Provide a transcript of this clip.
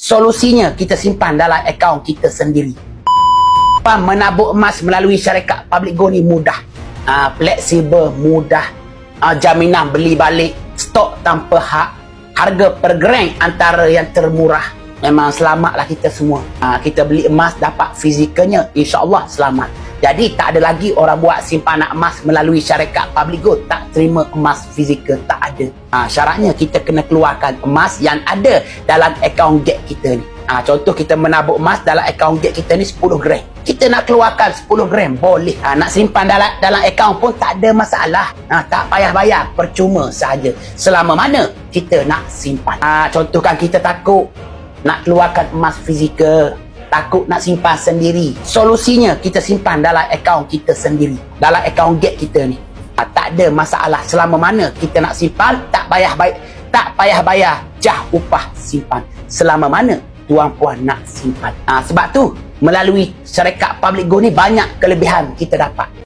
Solusinya kita simpan dalam akaun kita sendiri. Menabung emas melalui syarikat Public Gold ni mudah, fleksibel, mudah, jaminan beli balik, stok tanpa hak, harga per gram antara yang termurah. Memang selamatlah kita semua. Kita beli emas dapat fizikalnya, insya-Allah selamat. Jadi tak ada lagi orang buat simpanan emas melalui syarikat Public Gold tak terima emas fizikal, tak ada. Syaratnya kita kena keluarkan emas yang ada dalam akaun gate kita ni. Contoh kita menabung emas dalam akaun gate kita ni 10 gram. Kita nak keluarkan 10 gram boleh. Nak simpan dalam akaun pun tak ada masalah. Tak payah bayar, percuma sahaja. Selama mana kita nak simpan. Contoh kan kita takut nak keluarkan emas fizikal, takut nak simpan sendiri. Solusinya kita simpan dalam akaun kita sendiri, dalam akaun gate kita ni. Tak ada masalah. Selama mana kita nak simpan, tak payah bayar jah upah simpan. Selama mana tuan-puan nak simpan. Sebab tu melalui syarikat Public Gold ni banyak kelebihan kita dapat.